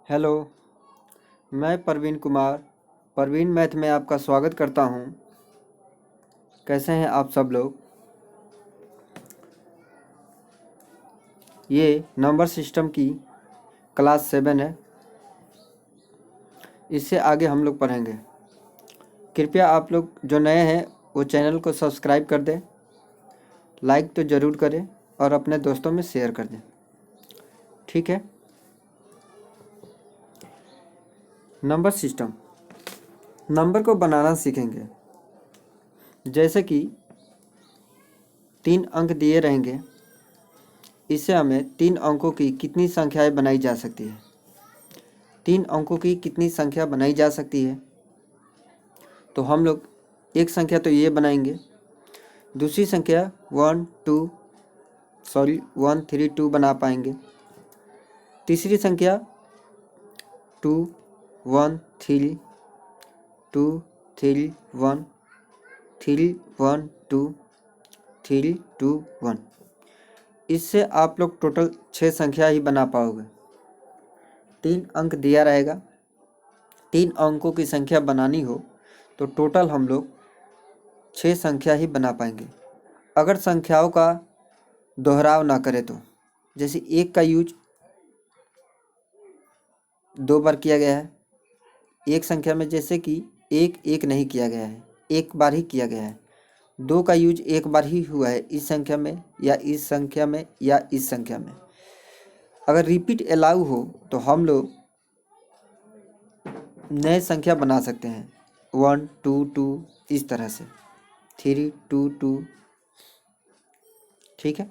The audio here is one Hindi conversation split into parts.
हेलो, मैं प्रवीण कुमार प्रवीण मैथ में आपका स्वागत करता हूँ। कैसे हैं आप सब लोग? ये नंबर सिस्टम की क्लास 7 है। इससे आगे हम लोग पढ़ेंगे। कृपया आप लोग जो नए हैं वो चैनल को सब्सक्राइब कर दें, लाइक तो ज़रूर करें और अपने दोस्तों में शेयर कर दें। ठीक है। नंबर सिस्टम, नंबर को बनाना सीखेंगे। जैसे कि 3 अंक दिए रहेंगे, इससे हमें 3 अंकों की कितनी संख्याएं बनाई जा सकती है। 3 अंकों की कितनी संख्या बनाई जा सकती है, तो हम लोग एक संख्या तो ये बनाएंगे, दूसरी संख्या 1 3 2 बना पाएंगे, तीसरी संख्या 2 1 3 2 3 1 3 1 2 3 2 1। इससे आप लोग टोटल 6 संख्या ही बना पाओगे। 3 अंक दिया रहेगा, 3 अंकों की संख्या बनानी हो तो टोटल हम लोग 6 संख्या ही बना पाएंगे। अगर संख्याओं का दोहराव ना करें तो, जैसे 1 का यूज 2 बार किया गया है, एक संख्या में जैसे कि 1 नहीं किया गया है, एक बार ही किया गया है। 2 का यूज एक बार ही हुआ है इस संख्या में या इस संख्या में या इस संख्या में। अगर रिपीट अलाउ हो तो हम लोग नए संख्या बना सकते हैं, 1 2 2 इस तरह से, 3 2 2। ठीक है।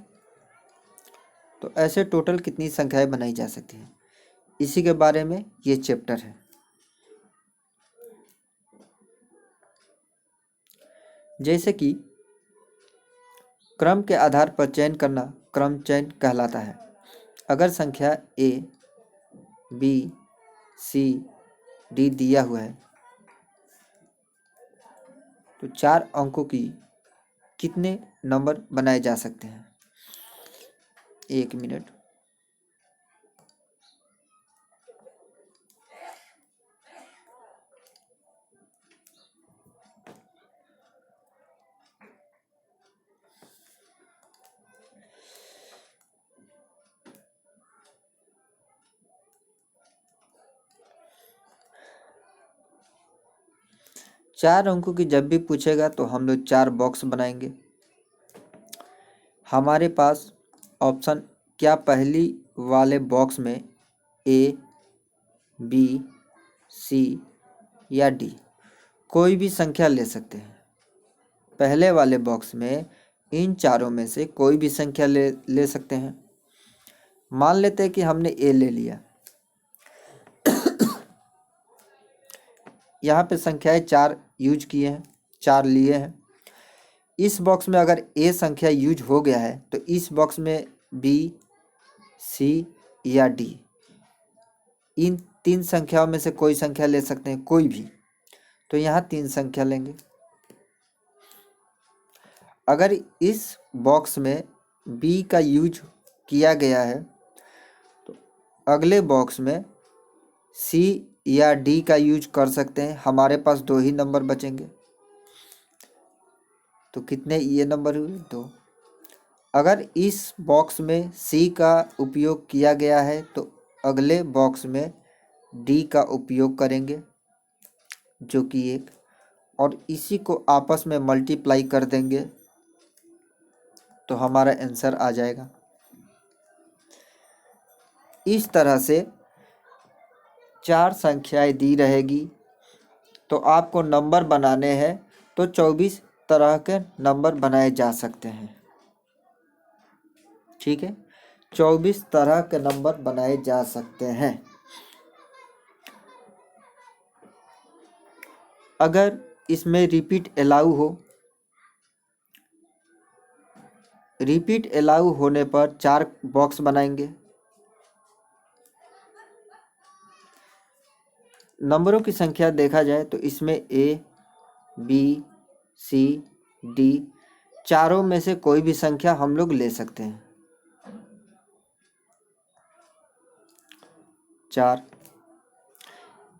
तो ऐसे टोटल कितनी संख्याएं बनाई जा सकती हैं, इसी के बारे में ये चैप्टर है। जैसे कि क्रम के आधार पर चयन करना क्रम चयन कहलाता है। अगर संख्या A, B, C, D दिया हुआ है तो 4 अंकों की कितने नंबर बनाए जा सकते हैं? 1 मिनट। चार अंकों की जब भी पूछेगा तो हम लोग 4 बॉक्स बनाएंगे। हमारे पास ऑप्शन क्या पहली वाले बॉक्स में A, B, C या D कोई भी संख्या ले सकते हैं। पहले वाले बॉक्स में इन चारों में से कोई भी संख्या ले सकते हैं। मान लेते हैं कि हमने A ले लिया। यहाँ पे संख्याएं 4 यूज किए हैं, 4 लिए हैं। इस बॉक्स में अगर A संख्या यूज हो गया है तो इस बॉक्स में B, C या D इन 3 संख्याओं में से कोई संख्या ले सकते हैं, कोई भी। तो यहाँ 3 संख्या लेंगे। अगर इस बॉक्स में B का यूज किया गया है तो अगले बॉक्स में C या D का यूज कर सकते हैं। हमारे पास 2 ही नंबर बचेंगे। तो कितने ये नंबर हुए? 2। अगर इस बॉक्स में C का उपयोग किया गया है तो अगले बॉक्स में D का उपयोग करेंगे, जो कि 1, और इसी को आपस में मल्टीप्लाई कर देंगे तो हमारा आंसर आ जाएगा। इस तरह से 4 संख्याएं दी रहेगी तो आपको नंबर बनाने हैं तो 24 तरह के नंबर बनाए जा सकते हैं। ठीक है, 24 तरह के नंबर बनाए जा सकते हैं। अगर इसमें रिपीट अलाउ हो, रिपीट अलाउ होने पर 4 बॉक्स बनाएंगे। नंबरों की संख्या देखा जाए तो इसमें A, B, C, D चारों में से कोई भी संख्या हम लोग ले सकते हैं। 4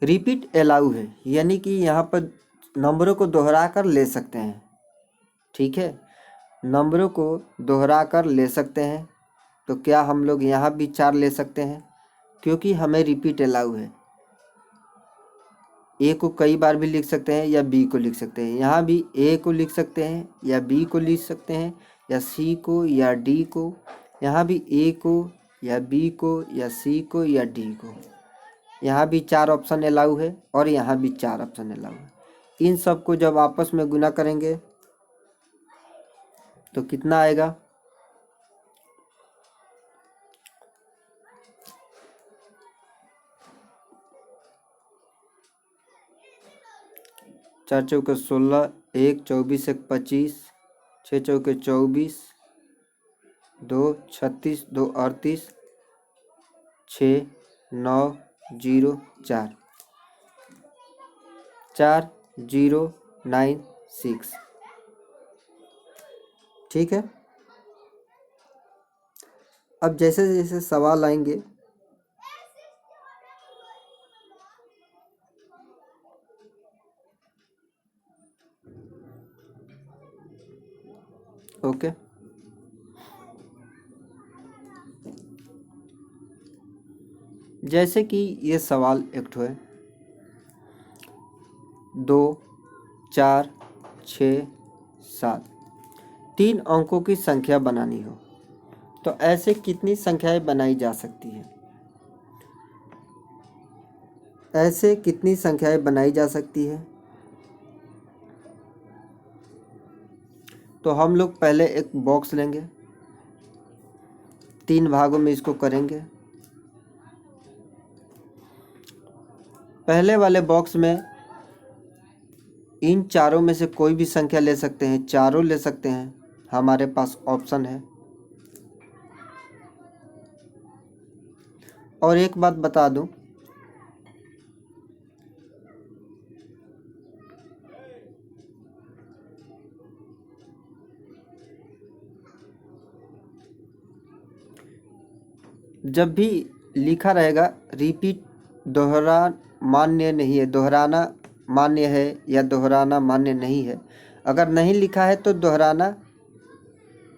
रिपीट अलाउ है, यानी कि यहाँ पर नंबरों को दोहरा कर ले सकते हैं। ठीक है, नंबरों को दोहरा कर ले सकते हैं। तो क्या हम लोग यहाँ भी 4 ले सकते हैं, क्योंकि हमें रिपीट अलाउ है। ए को कई बार भी लिख सकते हैं या बी को लिख सकते हैं। यहाँ भी ए को लिख सकते हैं या बी को लिख सकते हैं या सी को या डी को। यहाँ भी ए को या बी को या सी को या डी को। यहाँ भी 4 ऑप्शन अलाउ है और यहाँ भी 4 ऑप्शन अलाउ है। इन सब को जब आपस में गुना करेंगे तो कितना आएगा? 4 चौके 16, 1 24 1 25, 6 चौके 24, 2 36, 2 38, 6 9 0 4 4 0 9 6। ठीक है, अब जैसे जैसे सवाल आएंगे ओके। जैसे कि ये सवाल एक ठो है, 2 4 6 7 3 अंकों की संख्या बनानी हो तो ऐसे कितनी संख्याएं बनाई जा सकती है? ऐसे कितनी संख्याएं बनाई जा सकती है? तो हम लोग पहले एक बॉक्स लेंगे, 3 भागों में इसको करेंगे। पहले वाले बॉक्स में इन चारों में से कोई भी संख्या ले सकते हैं, चारों ले सकते हैं, हमारे पास ऑप्शन है। और एक बात बता दूं, जब भी लिखा रहेगा रिपीट दोहरा मान्य नहीं है, दोहराना मान्य है या दोहराना मान्य नहीं है। अगर नहीं लिखा है तो दोहराना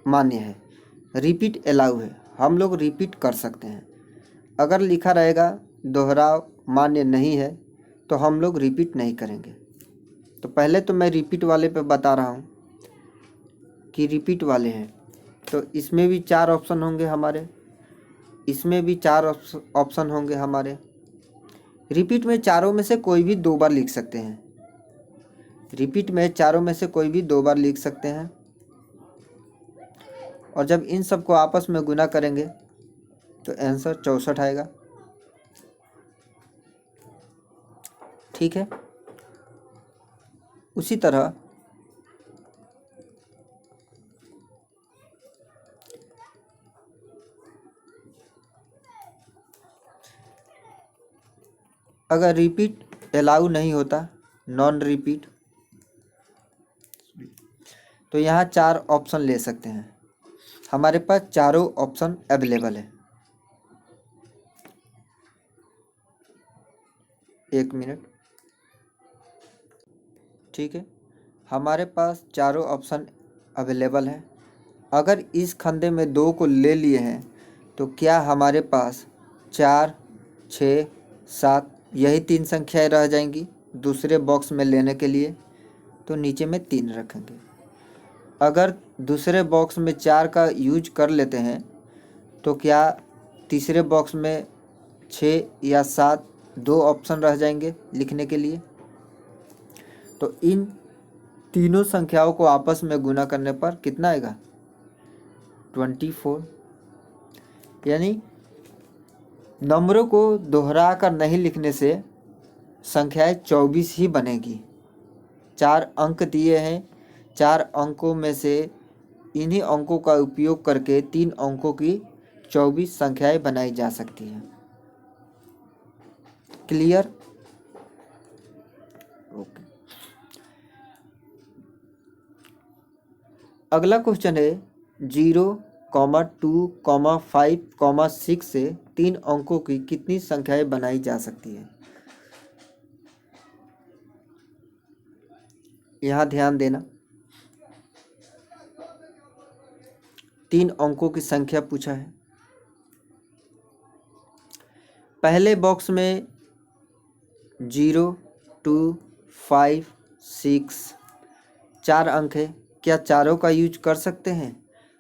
मान्य है, रिपीट अलाउ है, हम लोग रिपीट कर सकते हैं। अगर लिखा रहेगा दोहराव मान्य नहीं है तो हम लोग रिपीट नहीं करेंगे। तो पहले तो मैं रिपीट वाले पे बता रहा हूँ कि रिपीट वाले हैं, तो इसमें भी 4 ऑप्शन होंगे हमारे, इसमें भी 4 ऑप्शन होंगे हमारे। रिपीट में चारों में से कोई भी 2 बार लिख सकते हैं, रिपीट में चारों में से कोई भी 2 बार लिख सकते हैं। और जब इन सब को आपस में गुना करेंगे तो आंसर 64 आएगा। ठीक है, उसी तरह अगर रिपीट अलाउ नहीं होता, नॉन रिपीट, तो यहाँ 4 ऑप्शन ले सकते हैं। हमारे पास चारों ऑप्शन अवेलेबल है। 1 मिनट। ठीक है, हमारे पास चारों ऑप्शन अवेलेबल है। अगर इस खंदे में 2 को ले लिए हैं तो क्या हमारे पास 4 6 7 यही 3 संख्याएं रह जाएंगी दूसरे बॉक्स में लेने के लिए, तो नीचे में 3 रखेंगे। अगर दूसरे बॉक्स में 4 का यूज कर लेते हैं तो क्या तीसरे बॉक्स में 6 या 7 2 ऑप्शन रह जाएंगे लिखने के लिए। तो इन तीनों संख्याओं को आपस में गुना करने पर कितना आएगा? 24। यानी नंबरों को दोहरा कर नहीं लिखने से संख्याएं 24 ही बनेगी। 4 अंक दिए हैं, 4 अंकों में से इन्हीं अंकों का उपयोग करके 3 अंकों की 24 संख्याएं बनाई जा सकती हैं। क्लियर? ओके। अगला क्वेश्चन है 0, 2, 5, 6 से 3 अंकों की कितनी संख्याएं बनाई जा सकती है। यहाँ ध्यान देना, 3 अंकों की संख्या पूछा है। पहले बॉक्स में 0, 2, 5, 6 4 अंक है। क्या चारों का यूज कर सकते हैं?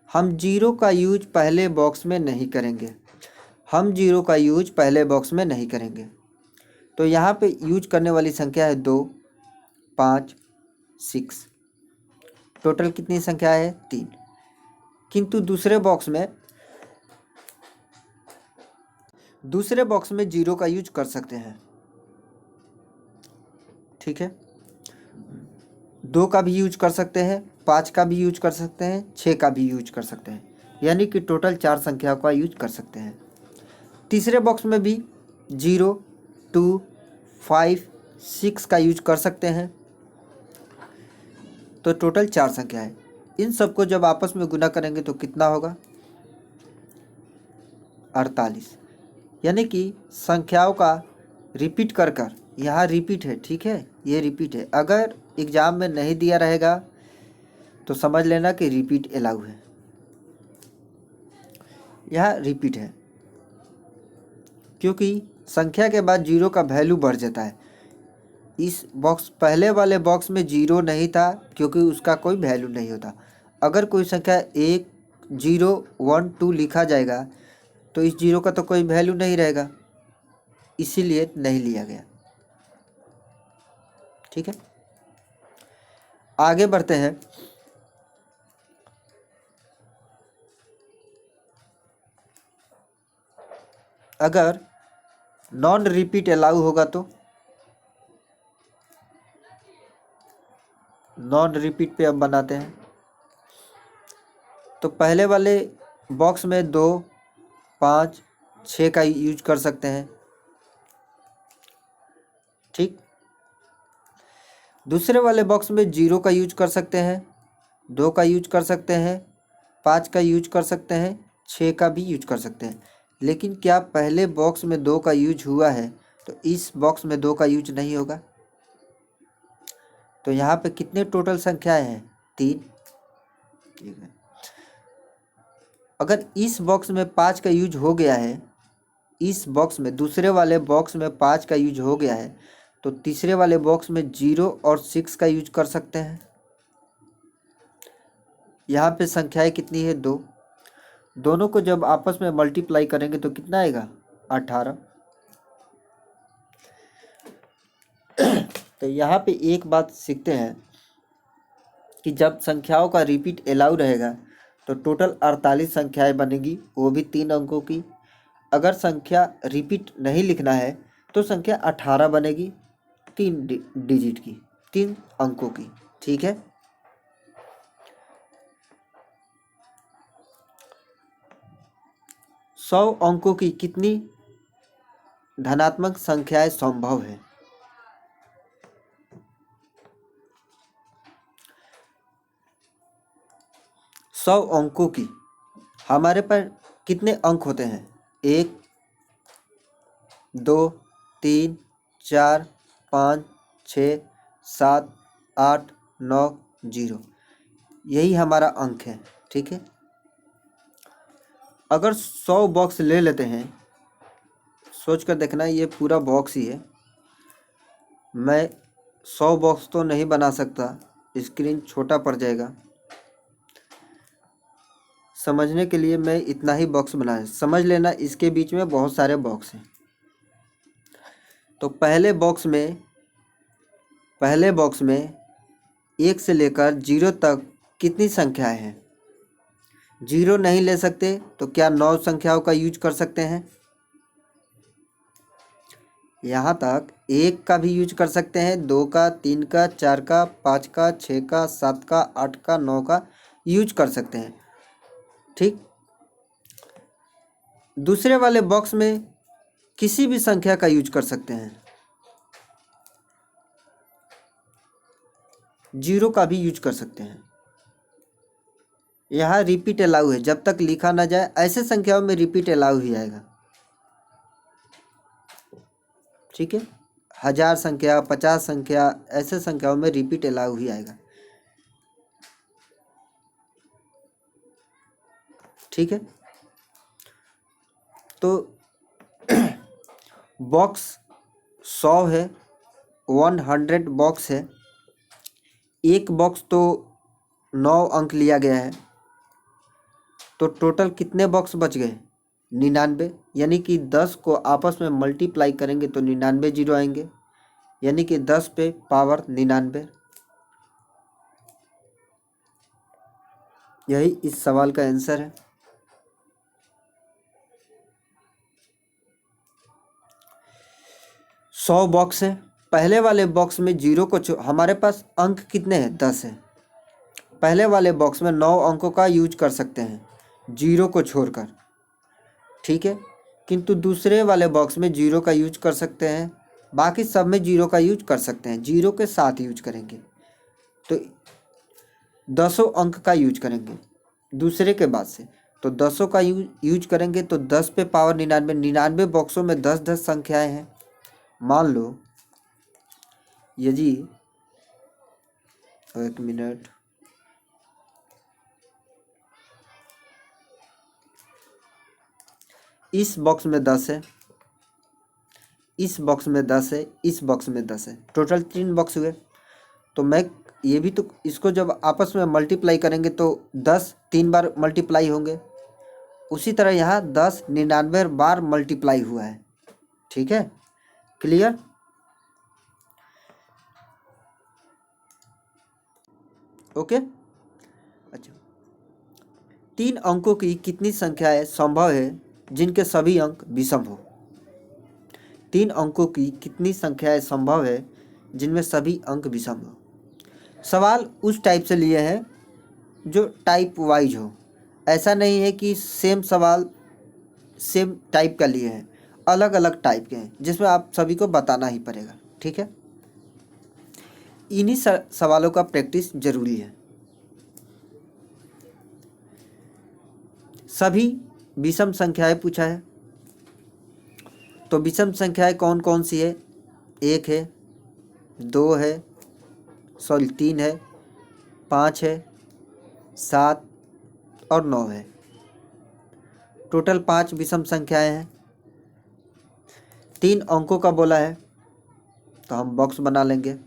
हम 0 का यूज पहले बॉक्स में नहीं करेंगे। हम 0 का यूज पहले बॉक्स में नहीं करेंगे। तो यहाँ पे यूज करने वाली संख्या है 2, 5, 6। टोटल कितनी संख्या है? 3। किंतु दूसरे बॉक्स में 0 का यूज कर सकते हैं। ठीक है, 2 का भी यूज कर सकते हैं, 5 का भी यूज कर सकते हैं, 6 का भी यूज कर सकते हैं, यानी कि टोटल 4 संख्याओं का यूज कर सकते हैं। तीसरे बॉक्स में भी 0, 2, 5, 6 का यूज कर सकते हैं। तो टोटल 4 संख्या है। इन सबको जब आपस में गुना करेंगे तो कितना होगा? 48। यानी कि संख्याओं का रिपीट कर कर, यहाँ रिपीट है, ठीक है, ये रिपीट है। अगर एग्ज़ाम में नहीं दिया रहेगा तो समझ लेना कि रिपीट अलाउ है। यहाँ रिपीट है क्योंकि संख्या के बाद 0 का वैल्यू बढ़ जाता है। इस बॉक्स पहले वाले बॉक्स में 0 नहीं था क्योंकि उसका कोई वैल्यू नहीं होता। अगर कोई संख्या 1, 0, 1, 2 लिखा जाएगा तो इस 0 का तो कोई वैल्यू नहीं रहेगा, इसीलिए नहीं लिया गया। ठीक है, आगे बढ़ते हैं। अगर नॉन रिपीट अलाउ होगा तो नॉन रिपीट पे अब बनाते हैं। तो पहले वाले बॉक्स में 2, 5, 6 का यूज कर सकते हैं। ठीक, दूसरे वाले बॉक्स में 0 का यूज कर सकते हैं, 2 का यूज कर सकते हैं, 5 का यूज कर सकते हैं, 6 का भी यूज कर सकते हैं। लेकिन क्या पहले बॉक्स में 2 का यूज हुआ है तो इस बॉक्स में 2 का यूज नहीं होगा। तो यहाँ पे कितने टोटल संख्याएं हैं? 3। ठीक है, अगर इस बॉक्स में 5 का यूज हो गया है, इस बॉक्स में दूसरे वाले बॉक्स में 5 का यूज हो गया है तो तीसरे वाले बॉक्स में 0 और 6 का यूज कर सकते हैं। यहाँ पे संख्याएं कितनी है? 2। दोनों को जब आपस में मल्टीप्लाई करेंगे तो कितना आएगा? 18। तो यहाँ पे एक बात सीखते हैं कि जब संख्याओं का रिपीट अलाउ रहेगा तो टोटल 48 संख्याएं बनेगी, वो भी 3 अंकों की। अगर संख्या रिपीट नहीं लिखना है तो संख्या 18 बनेगी, 3 डिजिट की, 3 अंकों की। ठीक है, सौ अंकों की कितनी धनात्मक संख्याएं संभव है? सौ अंकों की हमारे पर कितने अंक होते हैं? 1, 2, 3, 4, 5, 6, 7, 8, 9, 0, यही हमारा अंक है। ठीक है, अगर 100 बॉक्स ले लेते हैं, सोच कर देखना, ये पूरा बॉक्स ही है। मैं 100 बॉक्स तो नहीं बना सकता, स्क्रीन छोटा पड़ जाएगा। समझने के लिए मैं इतना ही बॉक्स बनाया, समझ लेना इसके बीच में बहुत सारे बॉक्स हैं। तो पहले बॉक्स में 1 से लेकर 0 तक कितनी संख्याएं हैं? 0 नहीं ले सकते तो क्या 9 संख्याओं का यूज कर सकते हैं? यहाँ तक 1 का भी यूज कर सकते हैं, 2 का, 3 का, 4 का, 5 का, 6 का, 7 का, 8 का, 9 का यूज कर सकते हैं। ठीक, दूसरे वाले बॉक्स में किसी भी संख्या का यूज कर सकते हैं, 0 का भी यूज कर सकते हैं। यहाँ रिपीट अलाउ है, जब तक लिखा ना जाए ऐसे संख्याओं में रिपीट अलाउ ही आएगा। ठीक है, 1000 संख्या, 50 संख्या, ऐसे संख्याओं में रिपीट अलाउ ही आएगा। ठीक है, तो बॉक्स 100 है, 100 बॉक्स है। एक बॉक्स तो 9 अंक लिया गया है, तो टोटल कितने बॉक्स बच गए? 99। यानी कि 10 को आपस में मल्टीप्लाई करेंगे तो 99 जीरो आएंगे, यानी कि 10 पे पावर 99। यही इस सवाल का आंसर है। सौ बॉक्स है, पहले वाले बॉक्स में जीरो को हमारे पास अंक कितने हैं? 10 है। पहले वाले बॉक्स में 9 अंकों का यूज कर सकते हैं जीरो को छोड़कर, ठीक है। किंतु दूसरे वाले बॉक्स में जीरो का यूज कर सकते हैं, बाकी सब में जीरो का यूज कर सकते हैं, जीरो के साथ यूज करेंगे। तो 10 अंक का यूज करेंगे दूसरे के बाद से, तो 10 का यूज करेंगे तो 10 पे पावर 99। 99 बॉक्सों में 10-10 संख्याएं हैं। मान लो यदि, एक मिनट, इस बॉक्स में 10 है, इस बॉक्स में 10 है, इस बॉक्स में 10 है, टोटल 3 बॉक्स हुए। तो मैं ये भी, तो इसको जब आपस में मल्टीप्लाई करेंगे तो 10 3 बार मल्टीप्लाई होंगे। उसी तरह यहाँ 10 99 बार मल्टीप्लाई हुआ है। ठीक है, क्लियर? ओके, अच्छा। 3 अंकों की कितनी संख्याएं संभव है जिनके सभी अंक विषम हो? 3 अंकों की कितनी संख्याएं संभव है जिनमें सभी अंक विषम हो? सवाल उस टाइप से लिए हैं जो टाइप वाइज हो, ऐसा नहीं है कि सेम सवाल सेम टाइप का लिए हैं, अलग अलग टाइप के हैं जिसमें आप सभी को बताना ही पड़ेगा। ठीक है, इन्हीं सवालों का प्रैक्टिस जरूरी है। सभी विषम संख्याएं पूछा है, तो विषम संख्याएं कौन कौन सी है? 1 है, 2 है, 3 है, 5 है, 7 और 9 है। टोटल 5 विषम संख्याएं हैं। 3 अंकों का बोला है, तो हम बॉक्स बना लेंगे।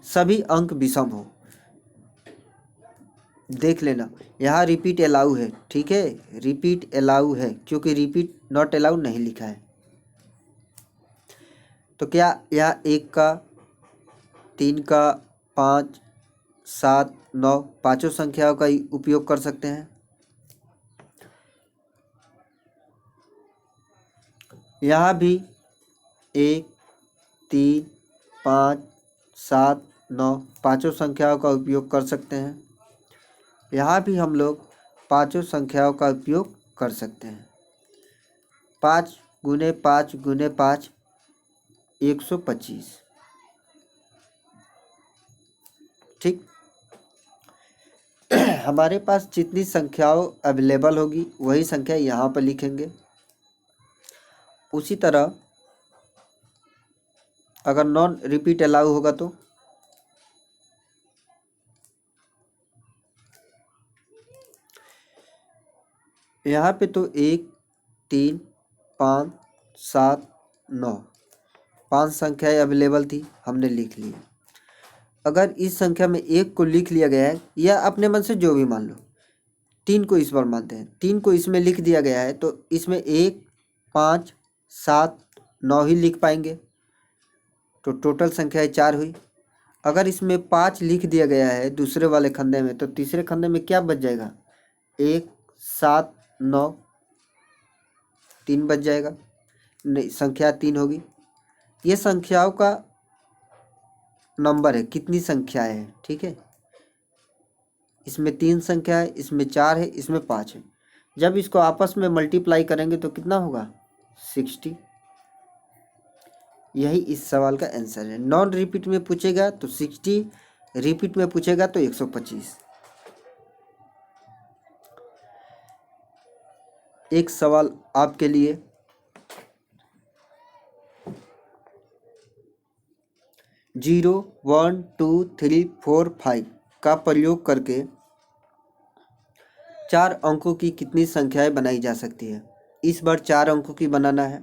सभी अंक विषम हो, देख लेना, यहाँ रिपीट अलाउ है। ठीक है, रिपीट अलाउ है, क्योंकि रिपीट नॉट अलाउ नहीं लिखा है। तो क्या यहाँ 1 का, 3 का, 5, 7, 9 पाँचों संख्याओं का उपयोग कर सकते हैं? यहाँ भी 1, 3, 5, 7, 9 पाँचों संख्याओं का उपयोग कर सकते हैं। यहाँ भी हम लोग पाँचों संख्याओं का उपयोग कर सकते हैं। 5 गुने 5 गुने 5 125। ठीक, हमारे पास जितनी संख्याओं अवेलेबल होगी वही संख्या यहाँ पर लिखेंगे। उसी तरह अगर नॉन रिपीट अलाउ होगा तो यहाँ पे तो 1, 3, 5, 7, 9 5 संख्याएं अवेलेबल थी, हमने लिख ली। अगर इस संख्या में 1 को लिख लिया गया है, या अपने मन से जो भी मान लो, 3 को इस बार मानते हैं, 3 को इसमें लिख दिया गया है, तो इसमें 1, 5, 7, 9 ही लिख पाएंगे, तो टोटल संख्याएं 4 हुई। अगर इसमें 5 लिख दिया गया है दूसरे वाले खंडे में, तो तीसरे खंडे में क्या बच जाएगा? 1, 7, 9 3 बच जाएगा, नहीं, संख्या 3 होगी। ये संख्याओं का नंबर है, कितनी संख्याएं हैं। ठीक है, इसमें 3 संख्या है, इसमें 4 है, इसमें 5 है। जब इसको आपस में मल्टीप्लाई करेंगे तो कितना होगा? 60। यही इस सवाल का आंसर है। नॉन रिपीट में पूछेगा तो 60, रिपीट में पूछेगा तो 125। एक सवाल आपके लिए। 0 1 2 3 4 5 का प्रयोग करके 4 अंकों की कितनी संख्याएं बनाई जा सकती है? इस बार 4 अंकों की बनाना है,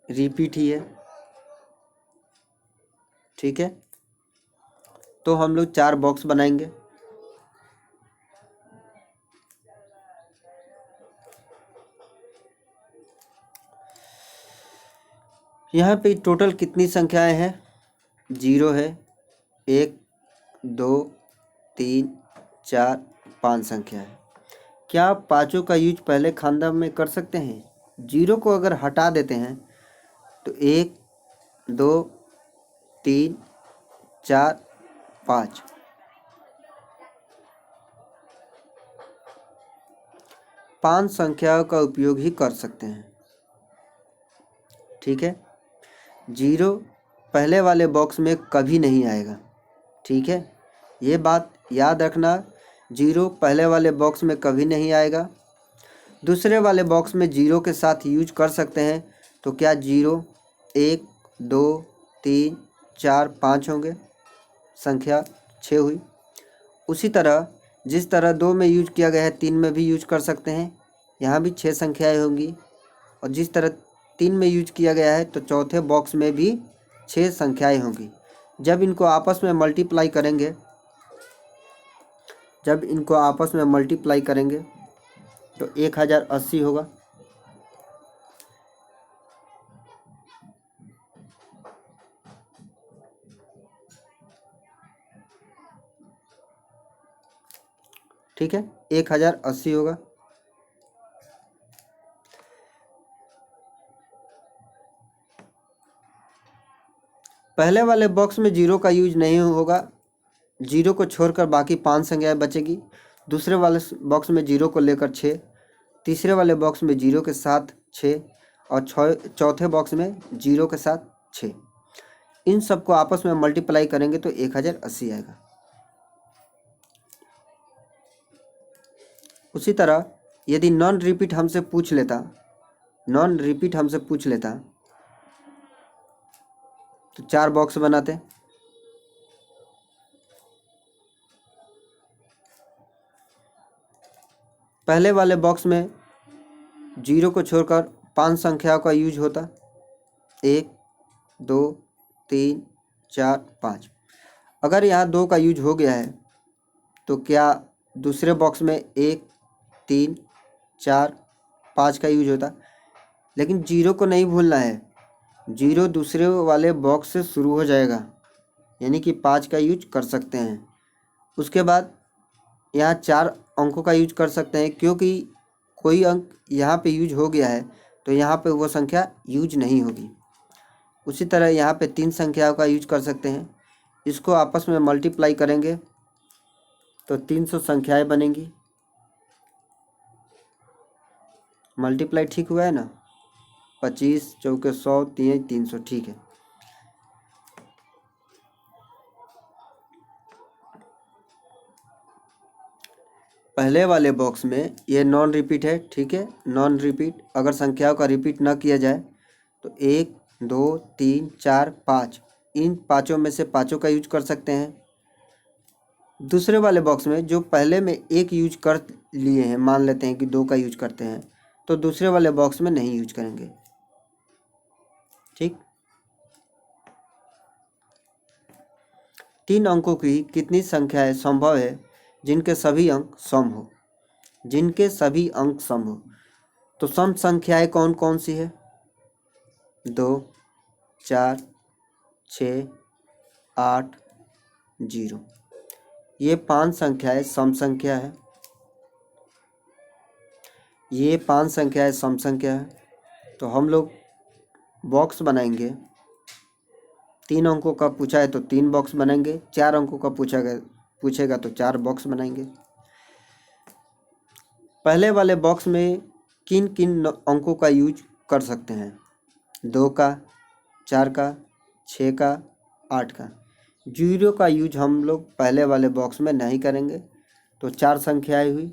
रिपीट ही है, ठीक है। तो हम लोग 4 बॉक्स बनाएंगे। यहाँ पे टोटल कितनी संख्याएं हैं? 0 है, 1 2 3 4 5 संख्या है। क्या आप पाँचों का यूज पहले खानदान में कर सकते हैं? 0 को अगर हटा देते हैं तो 1 2 3 4 5 5 संख्याओं का उपयोग ही कर सकते हैं, ठीक है। 0 पहले वाले बॉक्स में कभी नहीं आएगा, ठीक है। ये बात याद रखना, 0 पहले वाले बॉक्स में कभी नहीं आएगा। दूसरे वाले बॉक्स में 0 के साथ यूज कर सकते हैं। तो क्या 0 1 2 3 4 5 होंगे, संख्या 6 हुई। उसी तरह जिस तरह 2 में यूज किया गया है 3 में भी यूज कर सकते हैं, यहाँ भी 6 संख्याएं होंगी। और जिस तरह 3 में यूज किया गया है तो चौथे बॉक्स में भी 6 संख्याएं होंगी। जब इनको आपस में मल्टीप्लाई करेंगे तो 1080 होगा। ठीक है, 1080 होगा। पहले वाले बॉक्स में 0 का यूज नहीं होगा, 0 को छोड़कर बाकी 5 संख्याएं बचेगी। दूसरे वाले बॉक्स में 0 को लेकर 6, तीसरे वाले बॉक्स में 0 के साथ 6 और चौथे बॉक्स में 0 के साथ 6। इन सबको आपस में मल्टीप्लाई करेंगे तो 1080 आएगा। उसी तरह यदि नॉन रिपीट हमसे पूछ लेता तो 4 बॉक्स बनाते। पहले वाले बॉक्स में 0 को छोड़कर 5 संख्याओं का यूज होता, 1 2 3 4 5। अगर यहाँ 2 का यूज हो गया है तो क्या दूसरे बॉक्स में 1 3 4 5 का यूज होता? लेकिन 0 को नहीं भूलना है, 0 दूसरे वाले बॉक्स से शुरू हो जाएगा, यानी कि 5 का यूज कर सकते हैं। उसके बाद यहाँ 4 अंकों का यूज कर सकते हैं, क्योंकि कोई अंक यहाँ पे यूज हो गया है तो यहाँ पे वो संख्या यूज नहीं होगी। उसी तरह यहाँ पे 3 संख्याओं का यूज कर सकते हैं। इसको आपस में मल्टीप्लाई करेंगे तो 300 संख्याएं बनेंगी। मल्टीप्लाई ठीक हुआ है ना? 25 चौके 100 300, ठीक है। पहले वाले बॉक्स में ये नॉन रिपीट है, ठीक है। नॉन रिपीट, अगर संख्याओं का रिपीट ना किया जाए तो 1 2 3 4 5, इन पाँचों में से पाँचों का यूज कर सकते हैं। दूसरे वाले बॉक्स में जो पहले में 1 यूज कर लिए हैं, मान लेते हैं कि 2 का यूज करते हैं, तो दूसरे वाले बॉक्स में नहीं यूज करेंगे, ठीक। 3 अंकों की कितनी संख्याएं संभव है जिनके सभी अंक सम हो? तो सम संख्याएं कौन कौन सी है? 2 4 6 8 0। ये 5 संख्याएं सम संख्या है। तो हम लोग बॉक्स बनाएंगे। 3 अंकों का पूछा है तो 3 बॉक्स बनाएंगे, 4 अंकों का पूछेगा तो 4 बॉक्स बनाएंगे। पहले वाले बॉक्स में किन किन अंकों का यूज कर सकते हैं? 2 का, 4 का, 6 का, 8 का। 0 का यूज हम लोग पहले वाले बॉक्स में नहीं करेंगे, तो 4 संख्याएं हुई।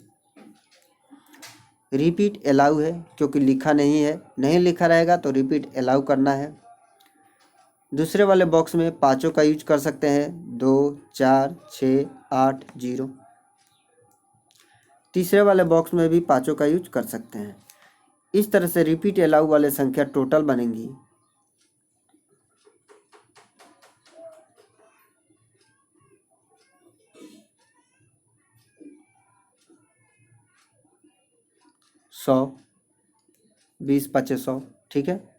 रिपीट अलाउ है क्योंकि लिखा नहीं है, नहीं लिखा रहेगा तो रिपीट अलाउ करना है। दूसरे वाले बॉक्स में पाँचों का यूज कर सकते हैं, 2, 4, 6, 8, 0। तीसरे वाले बॉक्स में भी पाँचों का यूज कर सकते हैं। इस तरह से रिपीट अलाउ वाले संख्या टोटल बनेंगी 100, 20 5 100, ठीक है।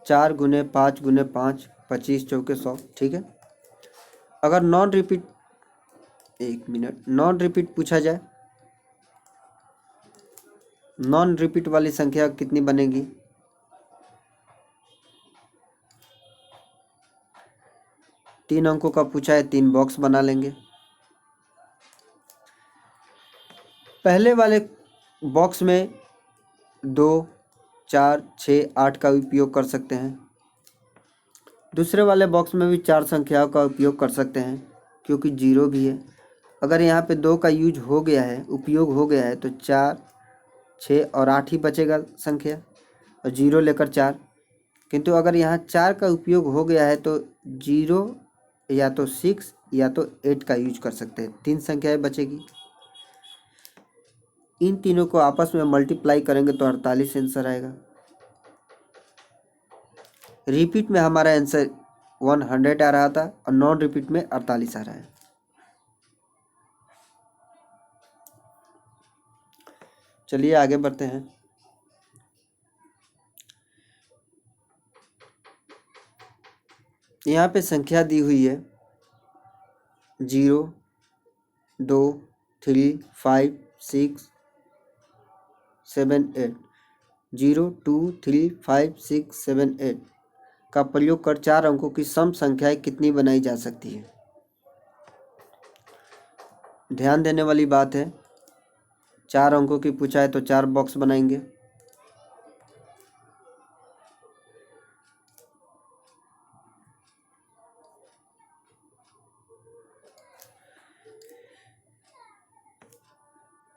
4 गुने 5 गुने 5, 25 चौके 100, ठीक है। अगर नॉन रिपीट, एक मिनट, नॉन रिपीट पूछा जाए, नॉन रिपीट वाली संख्या कितनी बनेगी? तीन अंकों का पूछा है, 3 बॉक्स बना लेंगे। पहले वाले बॉक्स में 2, 4, 6, 8 का उपयोग कर सकते हैं। दूसरे वाले बॉक्स में भी 4 संख्याओं का उपयोग कर सकते हैं क्योंकि 0 भी है। अगर यहाँ पे 2 का यूज हो गया है, उपयोग हो गया है, तो 4, 6 और 8 ही बचेगा संख्या, और 0 लेकर 4। किंतु अगर यहाँ 4 का उपयोग हो गया है तो 0 या तो 6 या तो 8 का यूज कर सकते हैं, 3 संख्याएं बचेगी। इन तीनों को आपस में मल्टीप्लाई करेंगे तो 48 आंसर आएगा। रिपीट में हमारा आंसर 100 आ रहा था और नॉन रिपीट में 48 आ रहा है। चलिए आगे बढ़ते हैं। यहाँ पे संख्या दी हुई है 0, 2, 3, 5, 6, 7, 8। 0, 2, 3, 5, 6, 7, 8 का प्रयोग कर 4 अंकों की सम संख्याएं कितनी बनाई जा सकती है? ध्यान देने वाली बात है, 4 अंकों की पूछा है तो 4 बॉक्स बनाएंगे।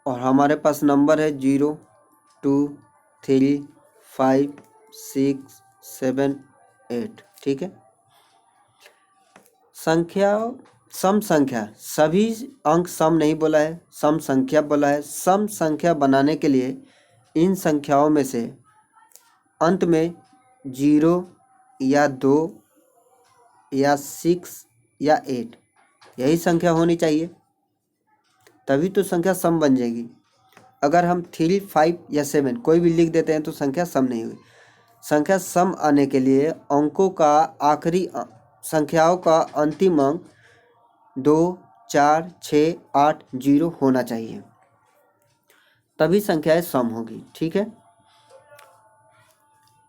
और हमारे पास नंबर है 0, 2, 3, 5, 6, 7, 8, ठीक है। संख्या, सम संख्या, सभी अंक सम नहीं बोला है, सम संख्या बोला है। सम संख्या बनाने के लिए इन संख्याओं में से अंत में 0 या 2 या 6 या 8 यही संख्या होनी चाहिए, तभी तो संख्या सम बन जाएगी। अगर हम 3, 5 या 7 कोई भी लिख देते हैं तो संख्या सम नहीं हुई। संख्या सम आने के लिए अंकों का आखिरी संख्याओं का अंतिम अंक 2, 4, 6, 8, 0 होना चाहिए, तभी संख्याएं सम होगी, ठीक है।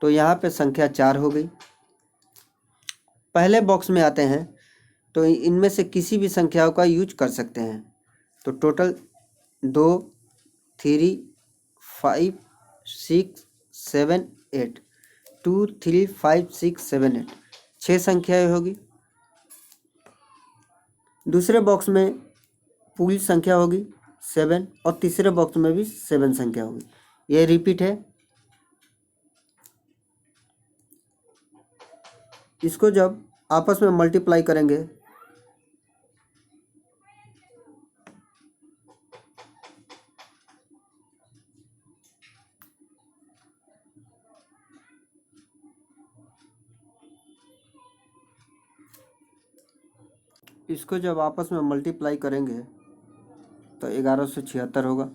तो यहाँ पे संख्या 4 हो गई। पहले बॉक्स में आते हैं तो इनमें से किसी भी संख्याओं का यूज कर सकते हैं। तो टोटल 2, 3, 5, 6, 7, 8, 2, 3, 5, 6, 7, 8 6 संख्याएं होगी। दूसरे बॉक्स में पूरी संख्या होगी 7 और तीसरे बॉक्स में भी 7 संख्या होगी। ये रिपीट है। इसको जब आपस में मल्टीप्लाई करेंगे तो 1176 होगा।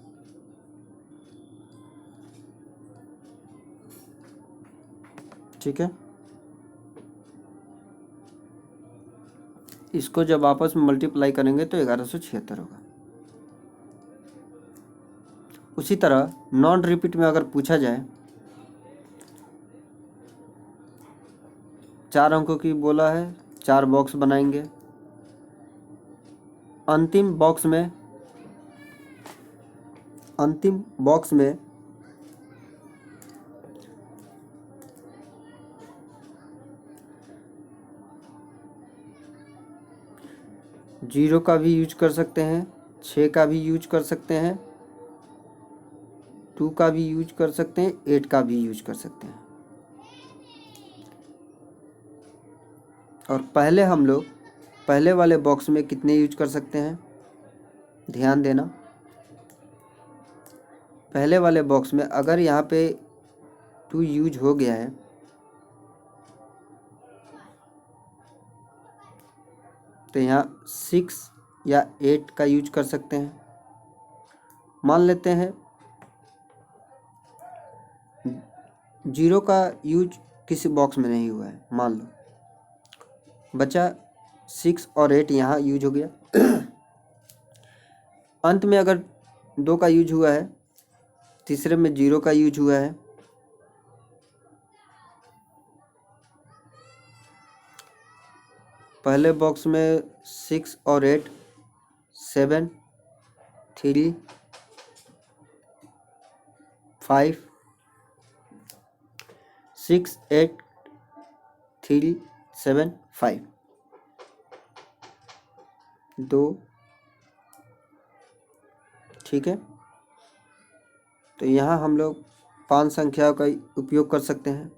ठीक है, इसको जब आपस में मल्टीप्लाई करेंगे तो 1176 होगा। उसी तरह नॉन रिपीट में अगर पूछा जाए, 4 अंकों की बोला है, 4 बॉक्स बनाएंगे। अंतिम बॉक्स में 0 का भी यूज कर सकते हैं, 6 का भी यूज कर सकते हैं 2 का भी यूज कर सकते हैं, 8 का भी यूज कर सकते हैं। और पहले हम लोग पहले वाले बॉक्स में कितने यूज कर सकते हैं, ध्यान देना। पहले वाले बॉक्स में अगर यहाँ पे 2 यूज हो गया है तो यहाँ 6 या 8 का यूज कर सकते हैं। मान लेते हैं 0 का यूज किसी बॉक्स में नहीं हुआ है, मान लो बचा 6 और 8 यहाँ यूज हो गया। अंत में अगर 2 का यूज हुआ है, तीसरे में 0 का यूज हुआ है, पहले बॉक्स में 6 और 8 7 3 5 6 8 3 7 5 2, ठीक है। तो यहाँ हम लोग 5 संख्याओं का उपयोग कर सकते हैं।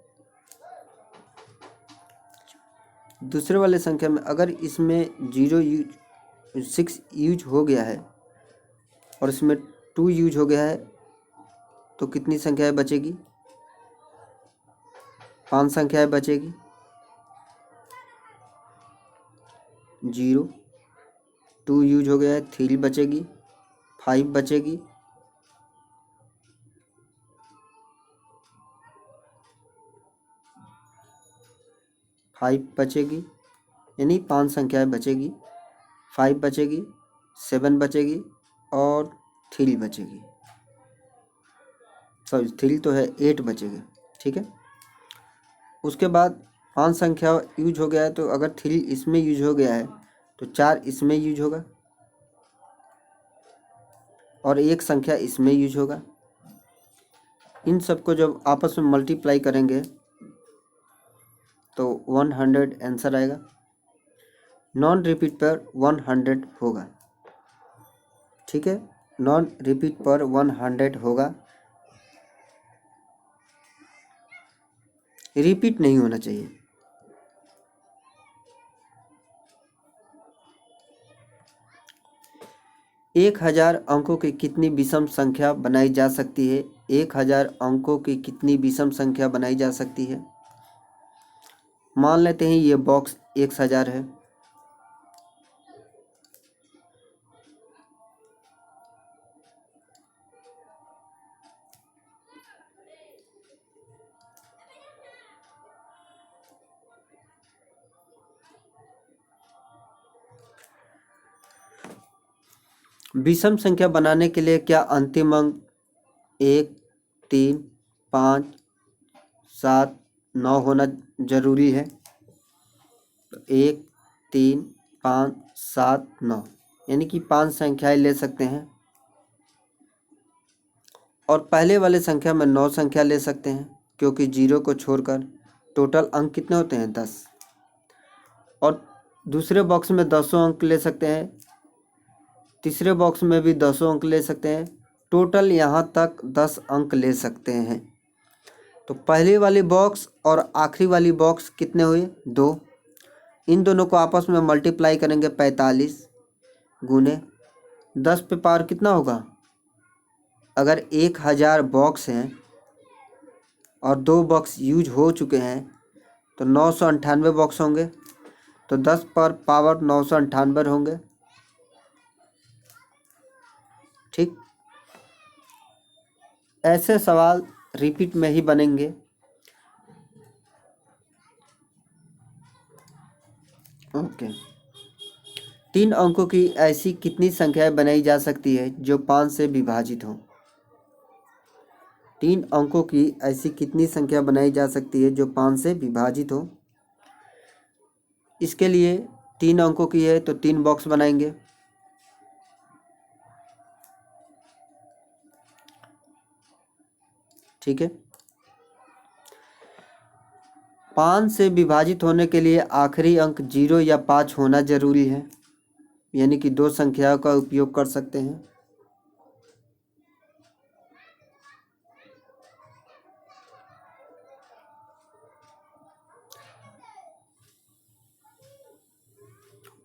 दूसरे वाले संख्या में अगर इसमें 6 यूज हो गया है और इसमें 2 यूज हो गया है तो कितनी संख्याएं बचेगी, 5 संख्याएं बचेगी। 0 2 यूज हो गया है, 3 बचेगी, 5 बचेगी, 5 बचेगी, यानी 5 संख्याएं बचेगी। 5 बचेगी, 7 बचेगी और 3 बचेगी। सॉरी 3 तो है, 8 बचेगी, ठीक है। उसके बाद 5 संख्या यूज हो गया है तो अगर 3 इसमें यूज हो गया है तो 4 इसमें यूज होगा और 1 संख्या इसमें यूज होगा। इन सबको जब आपस में मल्टीप्लाई करेंगे तो 100 आंसर आएगा। नॉन रिपीट पर 100 होगा, ठीक है। नॉन रिपीट पर 100 होगा, रिपीट नहीं होना चाहिए। एक 1000 अंकों की कितनी विषम संख्या बनाई जा सकती है, 1000 अंकों की कितनी विषम संख्या बनाई जा सकती है। मान लेते हैं ये बॉक्स 1000 है, विषम संख्या बनाने के लिए क्या अंतिम अंक 1 3 5 7 9 होना जरूरी है। तो 1 3 5 7 9 यानी कि 5 संख्याएं ले सकते हैं और पहले वाले संख्या में 9 संख्या ले सकते हैं क्योंकि 0 को छोड़कर टोटल अंक कितने होते हैं 10। और दूसरे बॉक्स में 10 अंक ले सकते हैं, तीसरे बॉक्स में भी 10 अंक ले सकते हैं, टोटल यहाँ तक 10 अंक ले सकते हैं। तो पहली वाली बॉक्स और आखिरी वाली बॉक्स कितने हुए 2। इन दोनों को आपस में मल्टीप्लाई करेंगे 45 गुने 10 पे पावर कितना होगा। अगर 1000 बॉक्स हैं और 2 बॉक्स यूज हो चुके हैं तो 998 बॉक्स होंगे, तो 10 पर पावर 998 होंगे, ठीक। ऐसे सवाल रिपीट में ही बनेंगे। ओके। 3 अंकों की ऐसी कितनी संख्याएं बनाई जा सकती है जो 5 से विभाजित हो। 3 अंकों की ऐसी कितनी संख्या बनाई जा सकती है जो 5 से विभाजित हो। इसके लिए 3 अंकों की है तो 3 बॉक्स बनाएंगे, ठीक है। 5 से विभाजित होने के लिए आखिरी अंक 0 या 5 होना जरूरी है, यानी कि 2 संख्याओं का उपयोग कर सकते हैं।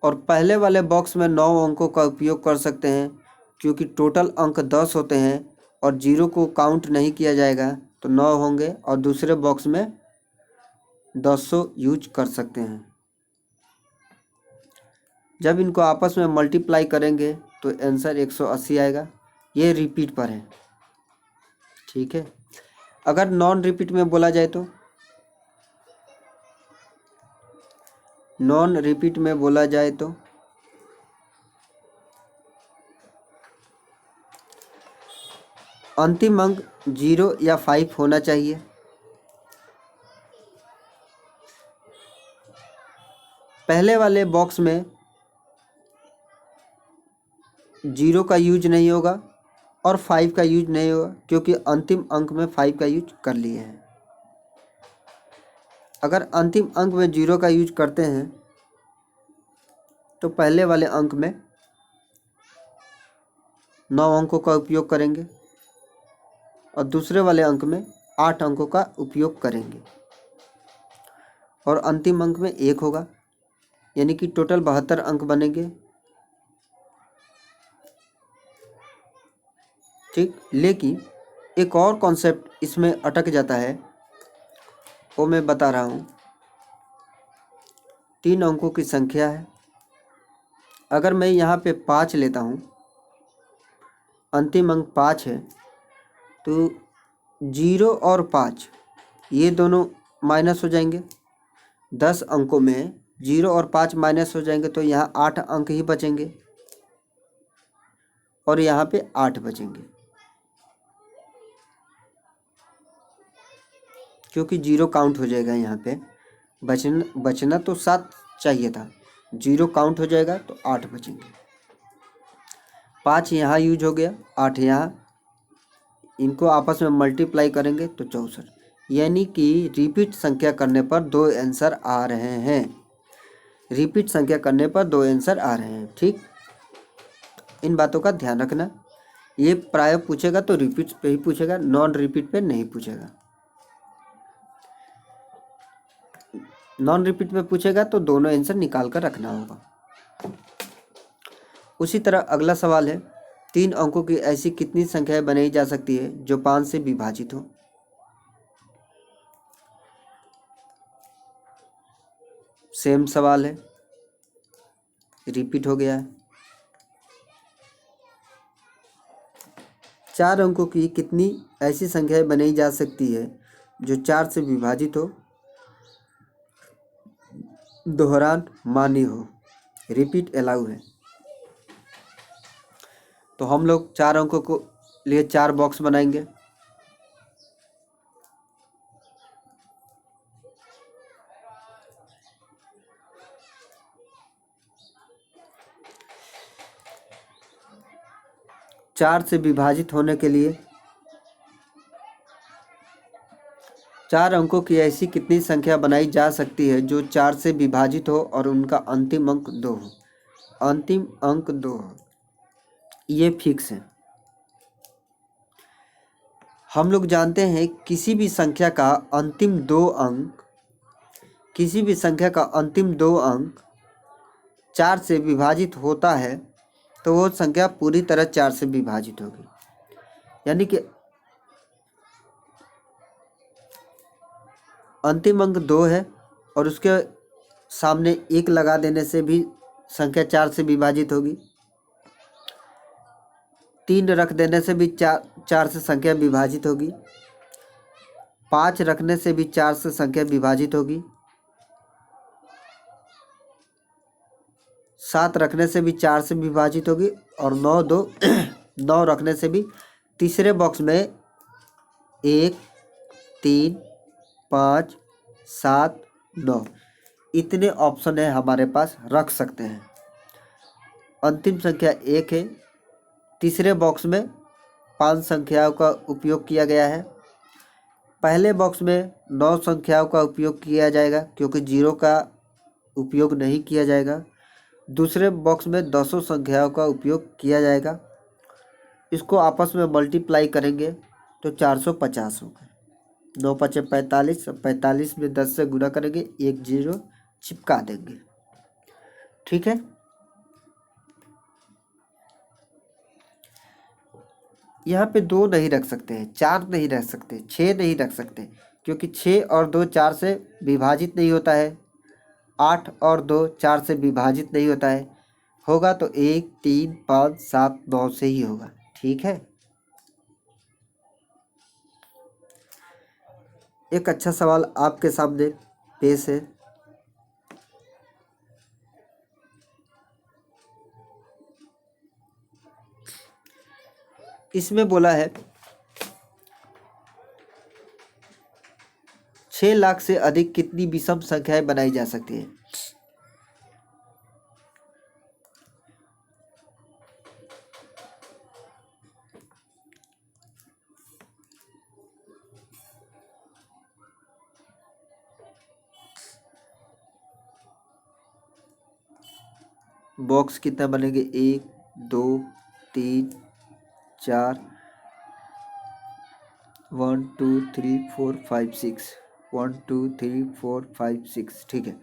और पहले वाले बॉक्स में 9 अंकों का उपयोग कर सकते हैं क्योंकि टोटल अंक 10 होते हैं और 0 को काउंट नहीं किया जाएगा तो 9 होंगे, और दूसरे बॉक्स में 200 यूज कर सकते हैं। जब इनको आपस में मल्टीप्लाई करेंगे तो आंसर 180 आएगा। ये रिपीट पर है, ठीक है। अगर नॉन रिपीट में बोला जाए तो नॉन रिपीट में बोला जाए तो अंतिम अंक 0 या 5 होना चाहिए। पहले वाले बॉक्स में 0 का यूज नहीं होगा और 5 का यूज नहीं होगा क्योंकि अंतिम अंक में 5 का यूज कर लिए हैं। अगर अंतिम अंक में 0 का यूज करते हैं तो पहले वाले अंक में 9 अंकों का उपयोग करेंगे और दूसरे वाले अंक में 8 अंकों का उपयोग करेंगे और अंतिम अंक में 1 होगा, यानी कि टोटल 72 अंक बनेंगे, ठीक। लेकिन एक और कॉन्सेप्ट इसमें अटक जाता है, वो मैं बता रहा हूँ। 3 अंकों की संख्या है, अगर मैं यहाँ पे 5 लेता हूँ, अंतिम अंक 5 है, तो 0 और 5 ये दोनों माइनस हो जाएंगे। 10 अंकों में 0 और 5 माइनस हो जाएंगे तो यहाँ 8 अंक ही बचेंगे और यहाँ पे 8 बचेंगे क्योंकि 0 काउंट हो जाएगा। यहाँ पे बचना तो 7 चाहिए था, 0 काउंट हो जाएगा तो 8 बचेंगे। 5 यहाँ यूज हो गया, 8 यहाँ, इनको आपस में मल्टीप्लाई करेंगे तो 64, यानी कि रिपीट संख्या करने पर 2 आंसर आ रहे हैं। रिपीट संख्या करने पर 2 आंसर आ रहे हैं, ठीक। इन बातों का ध्यान रखना। ये प्राय पूछेगा तो रिपीट पे ही पूछेगा, नॉन रिपीट पे नहीं पूछेगा। नॉन रिपीट पे पूछेगा तो दोनों आंसर निकाल कर रखना होगा। उसी तरह अगला सवाल है, 3 अंकों की ऐसी कितनी संख्याएं बनाई जा सकती है जो 5 से विभाजित हो। सेम सवाल है, रिपीट हो गया है। 4 अंकों की कितनी ऐसी संख्याएं बनाई जा सकती है जो 4 से विभाजित हो, दोहरान मानी हो, रिपीट अलाउ है। तो हम लोग 4 अंकों को लिए 4 बॉक्स बनाएंगे। चार से विभाजित होने के लिए 4 अंकों की ऐसी कितनी संख्या बनाई जा सकती है जो 4 से विभाजित हो और उनका अंतिम अंक 2 हो। अंतिम अंक 2 हो, ये फिक्स है। हम लोग जानते हैं किसी भी संख्या का अंतिम 2 अंक 4 से विभाजित होता है तो वो संख्या पूरी तरह 4 से विभाजित होगी। यानी कि अंतिम अंक 2 है और उसके सामने 1 लगा देने से भी संख्या 4 से विभाजित होगी। 3 रख देने से भी 4 से संख्या विभाजित होगी। 5 रखने से भी 4 से संख्या विभाजित होगी। 7 रखने से भी 4 से विभाजित होगी और 9 रखने से भी तीसरे बॉक्स में 1, 3, 5, 7, 9 इतने ऑप्शन है हमारे पास, रख सकते हैं। अंतिम संख्या 1 है। तीसरे बॉक्स में 5 संख्याओं का उपयोग किया गया है। पहले बॉक्स में 9 संख्याओं का उपयोग किया जाएगा क्योंकि 0 का उपयोग नहीं किया जाएगा। दूसरे बॉक्स में 200 संख्याओं का उपयोग किया जाएगा। इसको आपस में मल्टीप्लाई करेंगे तो 450 होगा। 9 5 45, 45 में 10 से गुणा करेंगे, 1 0 चिपका देंगे, ठीक है। यहाँ पे 2 नहीं रख सकते हैं, 4 नहीं रख सकते, 6 नहीं रख सकते, क्योंकि 6 और 2 4 से विभाजित नहीं होता है। 8 और 2 4 से विभाजित नहीं होता है। होगा तो 1 3 5 7 9 से ही होगा। ठीक है, एक अच्छा सवाल आपके सामने पेश है। इसमें बोला है 6 लाख से अधिक कितनी विषम संख्याएं बनाई जा सकती है। बॉक्स कितना बनेंगे, 1 2 3 4 1 2 3 4 5 6 1 2 3 4 5 6। ठीक है,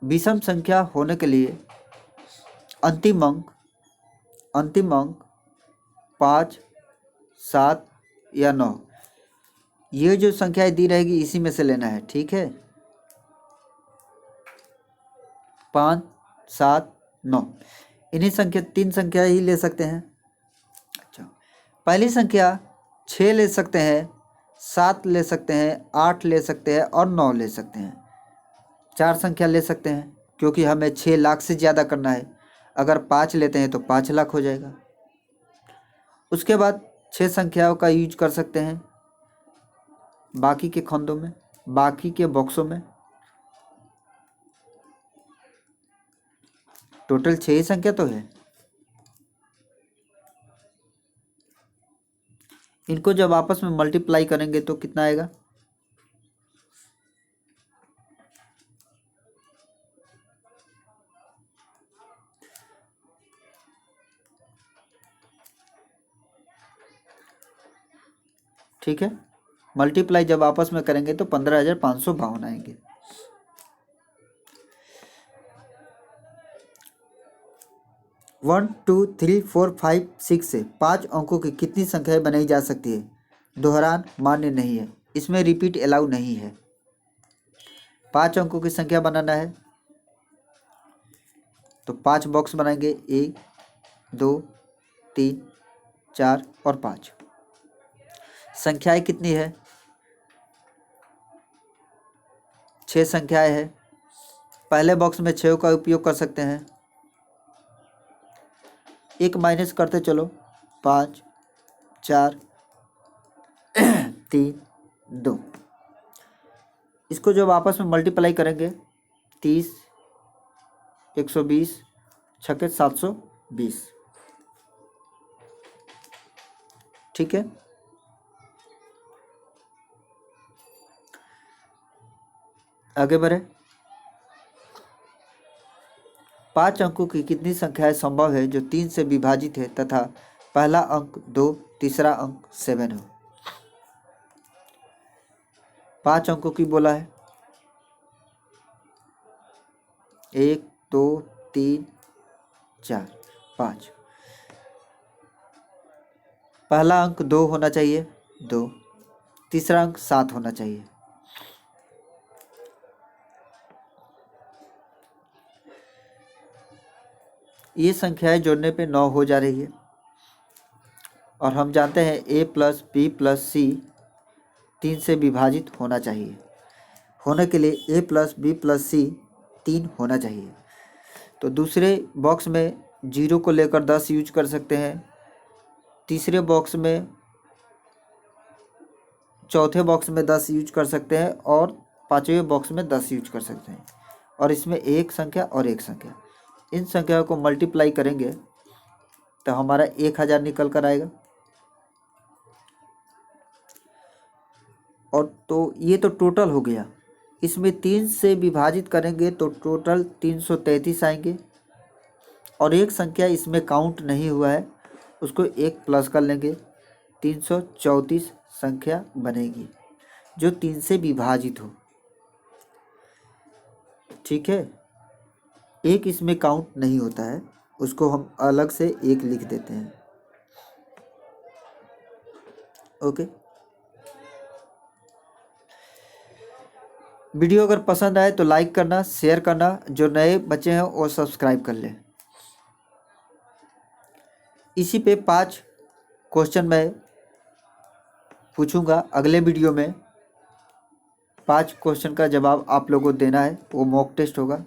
विषम संख्या होने के लिए अंतिम अंक 5 7 या 9, ये जो संख्याएं दी रहेगी इसी में से लेना है। ठीक है, 5 7 9, इन्हीं संख्या 3 संख्या ही ले सकते हैं। अच्छा, पहली संख्या 6 ले सकते हैं, 7 ले सकते हैं, 8 ले सकते हैं और 9 ले सकते हैं। 4 संख्या ले सकते हैं क्योंकि हमें 6 लाख से ज़्यादा करना है। अगर 5 लेते हैं तो 5 लाख हो जाएगा। उसके बाद 6 संख्याओं का यूज कर सकते हैं बाकी के खंडों में, बाकी के बॉक्सों में। टोटल 6 ही संख्या तो है। इनको जब आपस में मल्टीप्लाई करेंगे तो कितना आएगा, ठीक है, मल्टीप्लाई जब आपस में करेंगे तो 15,552 आएंगे। One two three four five six से 5 अंकों की कितनी संख्याएं बनाई जा सकती है। दोहरान मान्य नहीं है, इसमें रिपीट अलाउ नहीं है। 5 अंकों की संख्या बनाना है तो 5 बॉक्स बनाएंगे, 1 2 3 4 और 5। संख्याएं कितनी है, 6 संख्याएं हैं। पहले बॉक्स में 6 का उपयोग कर सकते हैं। एक माइनस करते चलो, 5 4 3 2। इसको जब आपस में मल्टीप्लाई करेंगे 30 120 छक्के 720। ठीक है, आगे बढ़े। 5 अंकों की कितनी संख्याएं संभव है जो 3 से विभाजित है तथा पहला अंक 2 तीसरा अंक 7 हो। 5 अंकों की बोला है, 1 2 3 4 5। पहला अंक 2 होना चाहिए, 2, तीसरा अंक 7 होना चाहिए। ये संख्याएं जोड़ने पे 9 हो जा रही है और हम जानते हैं a प्लस बी प्लस सी 3 से विभाजित होना चाहिए। होने के लिए a प्लस बी प्लस सी 3 होना चाहिए। तो दूसरे बॉक्स में 0 को लेकर 10 यूज कर सकते हैं, तीसरे बॉक्स में, चौथे बॉक्स में 10 यूज कर सकते हैं और पाँचवें बॉक्स में 10 यूज कर सकते हैं। और इसमें एक संख्या और एक संख्या, इन संख्याओं को मल्टीप्लाई करेंगे तो हमारा 1000 निकल कर आएगा। और तो ये तो टोटल हो गया। इसमें 3 से विभाजित करेंगे तो टोटल 333 आएंगे और एक संख्या इसमें काउंट नहीं हुआ है, उसको 1 प्लस कर लेंगे, 334 संख्या बनेगी जो 3 से विभाजित हो। ठीक है, एक इसमें काउंट नहीं होता है, उसको हम अलग से 1 लिख देते हैं। ओके, वीडियो अगर पसंद आए तो लाइक करना, शेयर करना, जो नए बच्चे हैं वो सब्सक्राइब कर लें। इसी पे 5 क्वेश्चन मैं पूछूंगा अगले वीडियो में। 5 क्वेश्चन का जवाब आप लोगों को देना है, वो मॉक टेस्ट होगा।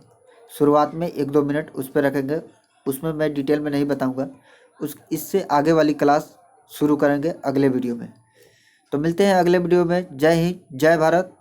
शुरुआत में 1-2 मिनट उस पर रखेंगे, उसमें मैं डिटेल में नहीं बताऊंगा। इससे आगे वाली क्लास शुरू करेंगे अगले वीडियो में। तो मिलते हैं अगले वीडियो में। जय हिंद, जय भारत।